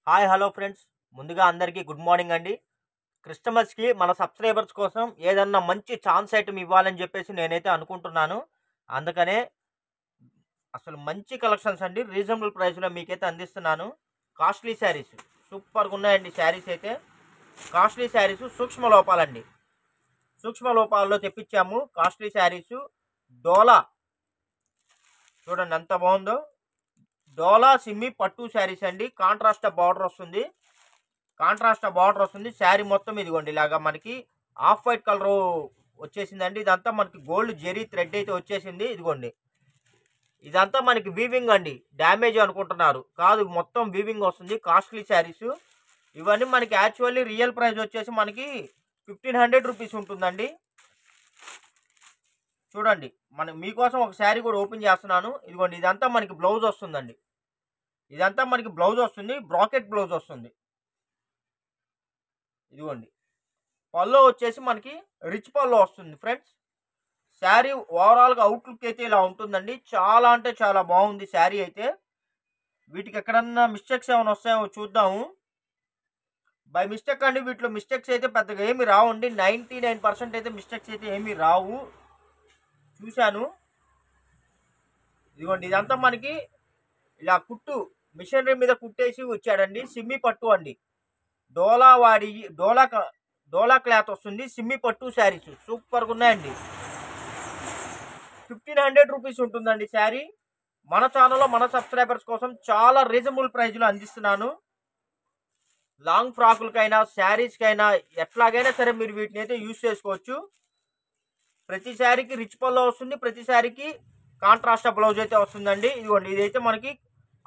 Hi hello friends, ముందుగా అందరికీ good morning అండి. కస్టమర్స్కి మన సబ్స్క్రైబర్స్ కోసం ఏదన్నా మంచి ఛాన్స్ ఐటమ్ ఇవ్వాలని చెప్పేసి నేనైతే అనుకుంటున్నాను. అందుకనే అసలు మంచి కలెక్షన్స్ అండి, రీజనబుల్ ప్రైస్లో మీకైతే అందిస్తున్నాను. కాస్ట్లీ శారీస్ సూపర్గా ఉన్నాయండి. శారీస్ అయితే కాస్ట్లీ శారీస్, సూక్ష్మ లోపాలండి. సూక్ష్మ లోపాల్లో తెప్పించాము కాస్ట్లీ శారీస్. డోలా చూడండి ఎంత బాగుందో. డోలా సిమ్మి పట్టు శారీస్ అండి. కాంట్రాస్ట్ బార్డర్ వస్తుంది. శారీ మొత్తం ఇదిగోండి ఇలాగా మనకి ఆఫ్ వైట్ కలర్ వచ్చేసిందండి. ఇదంతా మనకి గోల్డ్ జెరీ థ్రెడ్ అయితే వచ్చేసింది. ఇదిగోండి ఇదంతా మనకి వీవింగ్ అండి. డ్యామేజ్ అనుకుంటున్నారు, కాదు మొత్తం వీవింగ్ వస్తుంది. కాస్ట్లీ శారీస్ ఇవన్నీ మనకి యాక్చువల్లీ రియల్ ప్రైస్ వచ్చేసి మనకి 1500 రూపీస్ ఉంటుందండి. చూడండి మీకోసం ఒక శారీ కూడా ఓపెన్ చేస్తున్నాను. ఇదిగోండి ఇదంతా మనకి బ్లౌజ్ వస్తుందండి. బ్రాకెట్ బ్లౌజ్ వస్తుంది. ఇదిగోండి పల్లో వచ్చేసి మనకి రిచ్ పల్లో వస్తుంది ఫ్రెండ్స్. శారీ ఓవరాల్గా అవుట్లుక్ అయితే ఇలా ఉంటుందండి. చాలా అంటే చాలా బాగుంది శారీ అయితే. వీటికి ఎక్కడన్నా మిస్టేక్స్ ఏమైనా వస్తాయో చూద్దాము. బై మిస్టేక్ అండి, వీటిలో మిస్టేక్స్ అయితే పెద్దగా ఏమి రావండి. 99% అయితే మిస్టేక్స్ అయితే ఏమీ రావు, చూశాను. ఇదిగోండి ఇదంతా మనకి ఇలా కుట్టు మిషనరీ మీద కుట్టేసి వచ్చాడండి. సిమ్మి పట్టు అండి. డోలా క్లాత్ వస్తుంది. సిమ్మి పట్టు శారీస్ సూపర్గా ఉన్నాయండి. 1500 రూపీస్ ఉంటుందండి శారీ. మన ఛానల్లో మన సబ్స్క్రైబర్స్ కోసం చాలా రీజనబుల్ ప్రైజ్లో అందిస్తున్నాను. లాంగ్ ఫ్రాకులకైనా శారీస్కైనా ఎట్లాగైనా సరే మీరు వీటిని అయితే యూజ్ చేసుకోవచ్చు. ప్రతి శారీకి రిచ్ పల్లో వస్తుంది. ప్రతి శారీకి కాంట్రాస్ట్ బ్లౌజ్ అయితే వస్తుందండి. ఇదిగోండి ఇదైతే మనకి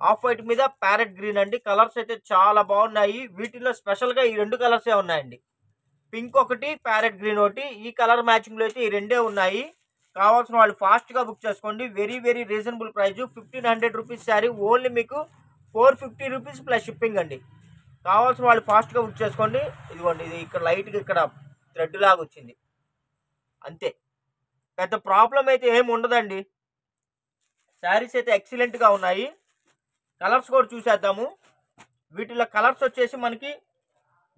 ఆఫ్ వైట్ మీద ప్యారెట్ గ్రీన్ అండి. కలర్స్ అయితే చాలా బాగున్నాయి. వీటిలో స్పెషల్గా ఈ రెండు కలర్సే ఉన్నాయండి. పింక్ ఒకటి, ప్యారెట్ గ్రీన్ ఒకటి. ఈ కలర్ మ్యాచింగ్లో అయితే ఈ రెండే ఉన్నాయి. కావాల్సిన వాళ్ళు ఫాస్ట్గా బుక్ చేసుకోండి. Very very reasonable price. 1500 rupees sari only మీకు 450 రూపీస్ ప్లస్ షిప్పింగ్ అండి. కావాల్సిన వాళ్ళు ఫాస్ట్గా బుక్ చేసుకోండి. ఇదిగోండి ఇది ఇక్కడ లైట్గా ఇక్కడ థ్రెడ్ లాగా వచ్చింది అంతే. పెద్ద ప్రాబ్లం అయితే ఏమి ఉండదండి. శారీస్ అయితే ఎక్సలెంట్గా ఉన్నాయి. కలర్స్ కూడా చూసేద్దాము. వీటిలో కలర్స్ వచ్చేసి మనకి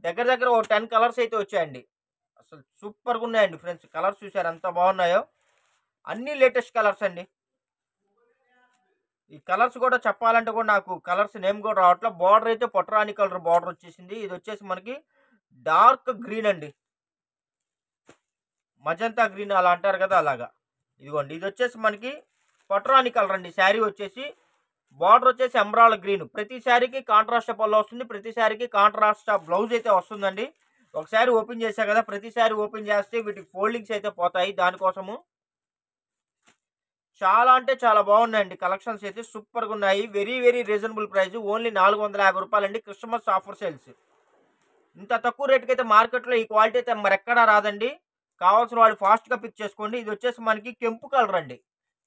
దగ్గర దగ్గర ఒక 10 కలర్స్ అయితే వచ్చాయండి. అసలు సూపర్గా ఉన్నాయండి ఫ్రెండ్స్. కలర్స్ చూసారు ఎంత బాగున్నాయో. అన్ని లేటెస్ట్ కలర్స్ అండి. ఈ కలర్స్ కూడా చెప్పాలంటే కూడా నాకు కలర్స్ నేమ్ కూడా రావట్లేదు. బార్డర్ అయితే పొట్రాని కలర్ బార్డర్ వచ్చేసింది. ఇది వచ్చేసి మనకి డార్క్ గ్రీన్ అండి, మజంతా గ్రీన్ అలా అంటారు కదా, అలాగా. ఇదిగోండి ఇది వచ్చేసి మనకి పొట్రాని కలర్ అండి. శారీ వచ్చేసి బార్డర్ వచ్చేసి ఎమరాల్డ్ గ్రీన్. ప్రతి శారీకి కాంట్రాస్ట్ పళ్ళు వస్తుంది. ప్రతి శారీకి కాంట్రాస్ట్ బ్లౌజ్ అయితే వస్తుందండి. ఒకసారి ఓపెన్ చేశా కదా, ప్రతి శారీ ఓపెన్ చేస్తే వీటికి ఫోల్డింగ్స్ అయితే పోతాయి. దానికోసము చాలా అంటే చాలా బాగున్నాయండి. కలెక్షన్స్ అయితే సూపర్గా ఉన్నాయి. Very very reasonable price. Only 450 రూపాయలండి. Christmas offer sales. ఇంత తక్కువ రేటుకి అయితే మార్కెట్లో ఈ క్వాలిటీ అయితే మరెక్కడా రాదండి. కావాల్సిన వాళ్ళు ఫాస్ట్గా పిక్ చేసుకోండి. ఇది వచ్చేసి మనకి కెంపు కలర్ అండి.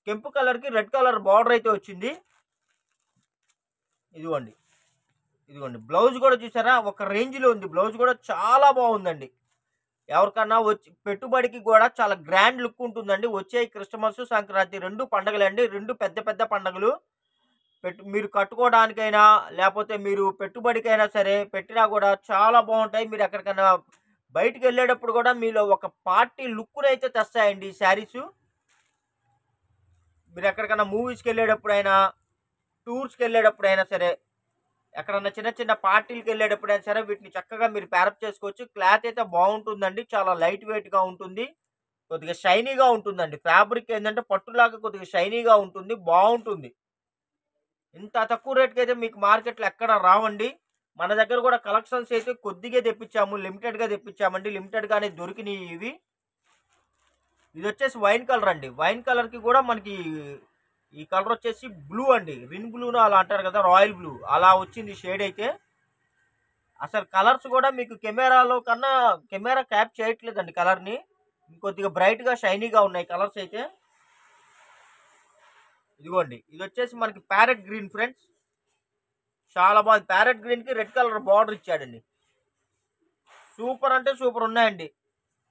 కెంపు కలర్కి రెడ్ కలర్ బార్డర్ అయితే వచ్చింది. ఇదిగోండి బ్లౌజ్ కూడా చూసారా, ఒక రేంజ్లో ఉంది. బ్లౌజ్ కూడా చాలా బాగుందండి. ఎవరికన్నా వచ్చి పెట్టుబడికి కూడా చాలా గ్రాండ్ లుక్ ఉంటుందండి. వచ్చే క్రిస్మస్, సంక్రాంతి రెండు పండుగలు అండి. రెండు పెద్ద పెద్ద పండుగలు. మీరు కట్టుకోవడానికైనా లేకపోతే మీరు పెట్టుబడికైనా సరే పెట్టినా కూడా చాలా బాగుంటాయి. మీరు ఎక్కడికైనా బయటికి వెళ్ళేటప్పుడు కూడా మీలో ఒక పార్టీ లుక్ను అయితే తెస్తాయండి ఈ శారీస్. మీరు ఎక్కడికైనా మూవీస్కి వెళ్ళేటప్పుడైనా, టూర్స్కి వెళ్ళేటప్పుడైనా సరే, ఎక్కడన్నా చిన్న చిన్న పార్టీలకు వెళ్ళేటప్పుడైనా సరే వీటిని చక్కగా మీరు ప్యారప్ చేసుకోవచ్చు. క్లాత్ అయితే బాగుంటుందండి. చాలా లైట్ వెయిట్గా ఉంటుంది. కొద్దిగా షైనీగా ఉంటుందండి. ఫ్యాబ్రిక్ ఏంటంటే పట్టులాగా కొద్దిగా షైనీగా ఉంటుంది, బాగుంటుంది. ఇంత తక్కువ రేట్కి అయితే మీకు మార్కెట్లో ఎక్కడ రావండి. మన దగ్గర కూడా కలెక్షన్స్ అయితే కొద్దిగా తెప్పించాము, లిమిటెడ్గా తెప్పించామండి. లిమిటెడ్గానే దొరికినాయి ఇవి. ఇది వచ్చేసి వైన్ కలర్ అండి. వైన్ కలర్కి కూడా మనకి ఈ కలర్ వచ్చేసి బ్లూ అండి. రిన్ బ్లూను అలా అంటారు కదా, రాయల్ బ్లూ అలా వచ్చింది షేడ్ అయితే. అసలు కలర్స్ కూడా మీకు కెమెరాలో కన్నా కెమెరా క్యాప్ చేయట్లేదండి కలర్ని. ఇంకొద్దిగా బ్రైట్గా షైనీగా ఉన్నాయి కలర్స్ అయితే. ఇదిగోండి ఇది వచ్చేసి మనకి ప్యారెట్ గ్రీన్ ఫ్రెండ్స్. చాలా బాగుంది. ప్యారెట్ గ్రీన్కి రెడ్ కలర్ బార్డర్ ఇచ్చాడండి. సూపర్ అంటే సూపర్ ఉన్నాయండి.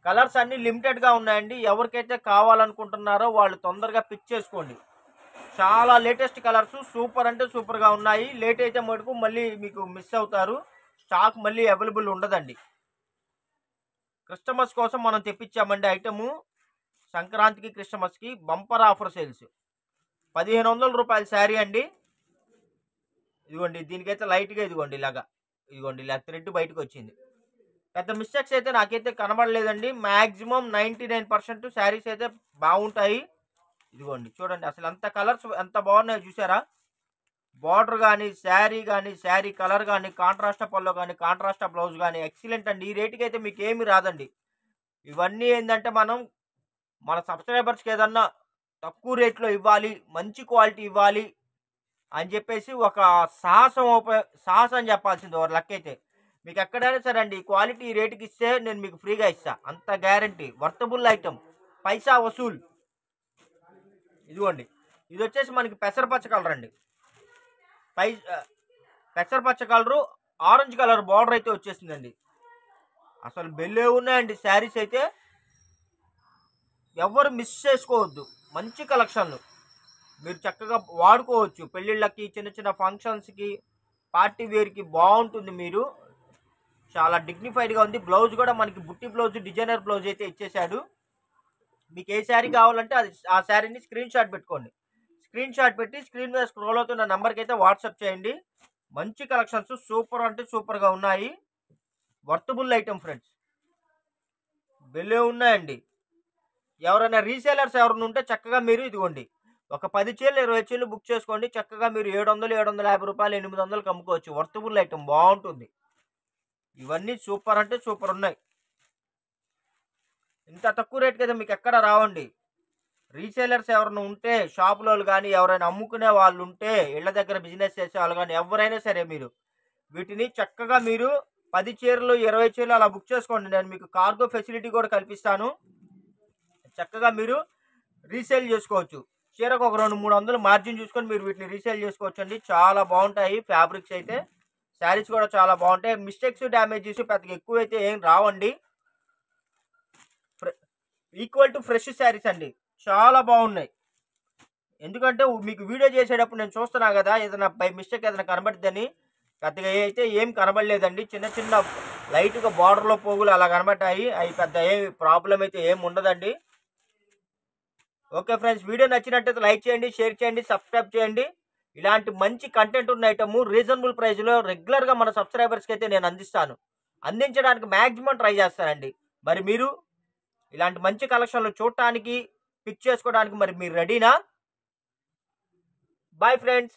కలర్స్ అన్నీ లిమిటెడ్గా ఉన్నాయండి. ఎవరికైతే కావాలనుకుంటున్నారో వాళ్ళు తొందరగా పిక్ చేసుకోండి. చాలా లేటెస్ట్ కలర్స్ సూపర్ అంటే సూపర్గా ఉన్నాయి. లేట్ అయితే మటుకు మళ్ళీ మీకు మిస్ అవుతారు. స్టాక్ మళ్ళీ అవైలబుల్ ఉండదండి. క్రిస్టమస్ కోసం మనం తెప్పించామండి ఐటము. సంక్రాంతికి క్రిస్టమస్కి బంపర్ ఆఫర్ సేల్స్. 1500 రూపాయల శారీ అండి. ఇదిగోండి, దీనికైతే లైట్గా ఇదిగోండి ఇలా థ్రెడ్ బయటకు వచ్చింది. పెద్ద మిస్టేక్స్ అయితే నాకైతే కనబడలేదండి. మ్యాక్సిమం 99% శారీస్ అయితే బాగుంటాయి. ఇదిగోండి చూడండి, అసలు ఎంత కలర్స్ ఎంత బాగున్నాయో చూసారా. బార్డర్ కానీ, శారీ కలర్ కానీ, కాంట్రాస్ట్ పల్లో కానీ, కాంట్రాస్ట్ బ్లౌజ్ కానీ ఎక్సలెంట్ అండి. ఈ రేటుకి అయితే మీకు ఏమి రాదండి. ఇవన్నీ ఏంటంటే మన సబ్స్క్రైబర్స్కి ఏదన్నా తక్కువ రేట్లో ఇవ్వాలి, మంచి క్వాలిటీ ఇవ్వాలి అని చెప్పేసి ఒక సాహసం చెప్పాల్సింది ఒక లెక్క అయితే. మీకు ఎక్కడైనా సరే అండి క్వాలిటీ రేటుకి ఇస్తే నేను మీకు ఫ్రీగా ఇస్తా, అంత గ్యారంటీ. వర్తబుల్ ఐటమ్, పైసా వసూల్. ఇదిగోండి, ఇది వచ్చేసి మనకి పెసరపచ్చ కలర్ అండి. పెసరపచ్చ కలరు, ఆరెంజ్ కలర్ బార్డర్ అయితే వచ్చేసిందండి. అసలు బెల్లే ఉన్నాయండి శారీస్ అయితే, ఎవరు మిస్ చేసుకోవద్దు. మంచి కలెక్షన్లు మీరు చక్కగా వాడుకోవచ్చు. పెళ్ళిళ్ళకి, చిన్న చిన్న ఫంక్షన్స్కి, పార్టీ వేర్కి బాగుంటుంది. మీరు చాలా డిగ్నిఫైడ్గా ఉంది. బ్లౌజ్ కూడా మనకి బుట్టి బ్లౌజ్, డిజైనర్ బ్లౌజ్ అయితే ఇచ్చేసాడు. మీకు ఏ శారీ కావాలంటే అది ఆ శారీని స్క్రీన్ షాట్ పెట్టుకోండి. స్క్రీన్ షాట్ పెట్టి స్క్రీన్ మీద స్క్రోల్ అవుతున్న నెంబర్కి అయితే వాట్సాప్ చేయండి. మంచి కలెక్షన్స్ సూపర్ అంటే సూపర్గా ఉన్నాయి. వర్తబుల్ ఐటమ్ ఫ్రెండ్స్, బెల్లే ఉన్నాయండి. ఎవరైనా రీసేలర్స్ ఎవరైనా ఉంటే చక్కగా మీరు ఇదిగోండి ఒక 10 చీరలు 20 చీరలు బుక్ చేసుకోండి. చక్కగా మీరు 700, 750 రూపాయలు, 800కి అమ్ముకోవచ్చు. వర్తబుల్ ఐటమ్ బాగుంటుంది. ఇవన్నీ సూపర్ అంటే సూపర్ ఉన్నాయి. ఇంత తక్కువ రేట్కి అయితే మీకు ఎక్కడ రావండి. రీసేలర్స్ ఎవరైనా ఉంటే, షాపులో కానీ ఎవరైనా అమ్ముకునే వాళ్ళు ఉంటే, ఇళ్ల దగ్గర బిజినెస్ చేసే వాళ్ళు కానీ ఎవరైనా సరే మీరు వీటిని చక్కగా మీరు 10 చీరలు 20 చీరలు అలా బుక్ చేసుకోండి. నేను మీకు కార్గో ఫెసిలిటీ కూడా కల్పిస్తాను. చక్కగా మీరు రీసేల్ చేసుకోవచ్చు. చీరకు ఒక 200-300 మార్జిన్ చూసుకొని మీరు వీటిని రీసేల్ చేసుకోవచ్చు అండి. చాలా బాగుంటాయి ఫ్యాబ్రిక్స్ అయితే. శారీస్ కూడా చాలా బాగుంటాయి. మిస్టేక్స్, డ్యామేజెస్ పెద్దగా ఎక్కువ అయితే ఏం రావండి. ఈక్వల్ టు ఫ్రెష్ శారీస్ అండి, చాలా బాగున్నాయి. ఎందుకంటే మీకు వీడియో చేసేటప్పుడు నేను చూస్తున్నా కదా, ఏదైనా బై మిస్టేక్ ఏదైనా కనబడిద్దని. పెద్దగా అయితే ఏం కనబడలేదండి. చిన్న చిన్న లైట్గా బార్డర్లో పోగులు అలా కనబడ్డాయి. అవి పెద్ద ఏ ప్రాబ్లం అయితే ఏం ఉండదండి. ఓకే ఫ్రెండ్స్, వీడియో నచ్చినట్టయితే లైక్ చేయండి, షేర్ చేయండి, సబ్స్క్రైబ్ చేయండి. ఇలాంటి మంచి కంటెంట్ ఉన్న ఐటమ్ రీజనబుల్ ప్రైస్లో రెగ్యులర్గా మన సబ్స్క్రైబర్స్కి అయితే నేను అందించడానికి మ్యాక్సిమం ట్రై చేస్తానండి. మరి మీరు ఇలాంటి మంచి కలెక్షన్లు చూడటానికి, పిక్ చేసుకోవడానికి మరి మీరు రెడీనా? Bye friends.